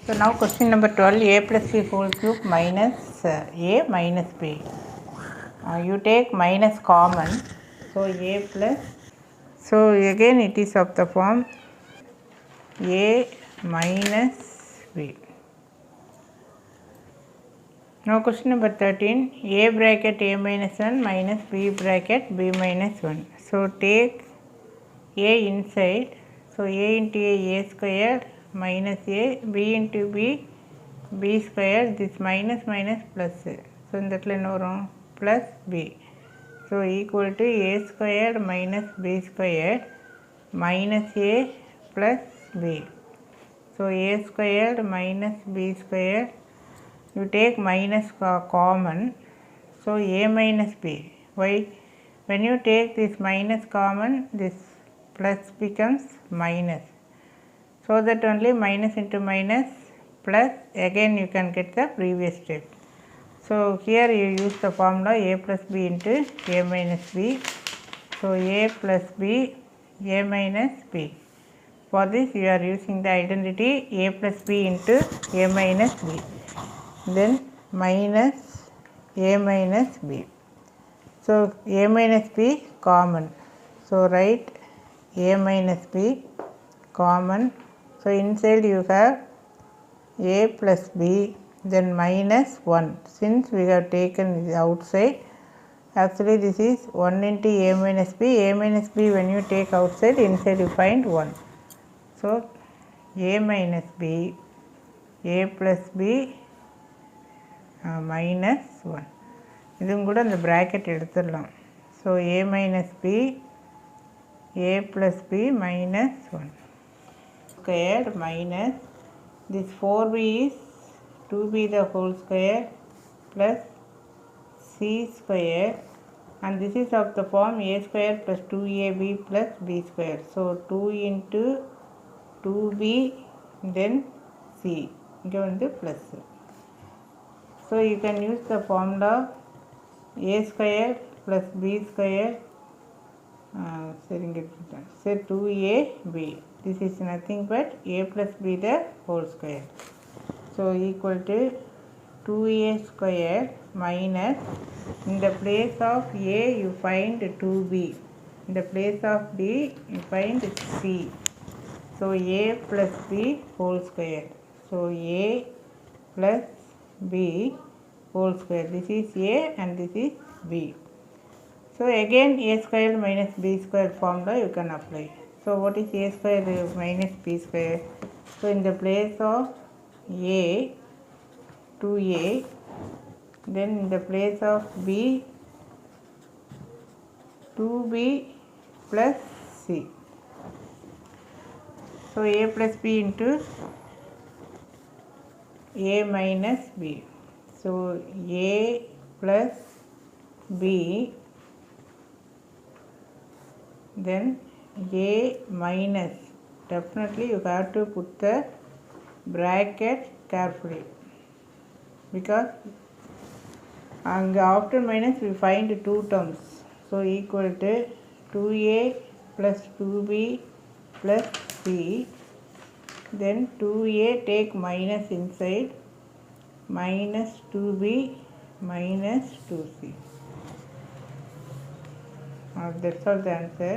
So now question number 12, a plus b whole cube minus a minus b. You take minus common, so a plus, so again it is of the form a minus b. Now question number 13, a bracket a minus 1 minus b bracket b minus 1. So take a inside, so a into a square minus a, b into b square, this minus minus plus. So in that line plus b. So equal to a square minus b square minus a plus b. So a square minus b square, you take minus common, so a minus b. Why? When you take this minus common, this plus becomes minus. So that only minus into minus plus, again you can get the previous step. So here you use the formula a plus b into a minus b. So a plus b, a minus b. For this you are using the identity a plus b into a minus b. Then minus a minus b. So a minus b common. So write a minus b common. So inside you have a plus b, then minus 1. Since we have taken the outside, actually this is 1 into a minus b when you take outside, inside you find 1. So a minus b, a plus b minus 1. இதுவும் கூட அந்த bracket எடுத்துடலாம். So a minus b, a plus b minus 1 squared minus this 4b is 2b the whole square plus c square, and this is of the form a square plus 2ab plus b square. So 2 into 2b then c, இங்கே வந்து plus. So you can use the formula a square plus b square, say 2ab. This is nothing but a plus b the whole square. So equal to 2a square minus, in the place of a you find 2b, in the place of b you find c. So a plus b whole square. So a plus b whole square. This is a and this is b. So again a square minus b square formula you can apply. So what is a square minus b square? So in the place of a, 2a, then in the place of b, 2b plus c. So a plus b into a minus b. So a plus b, then a minus, definitely you have to put the bracket carefully, because after minus we find two terms. So equal to 2a plus 2b plus c, then 2a take minus inside, minus 2b minus 2c. That's all the answer.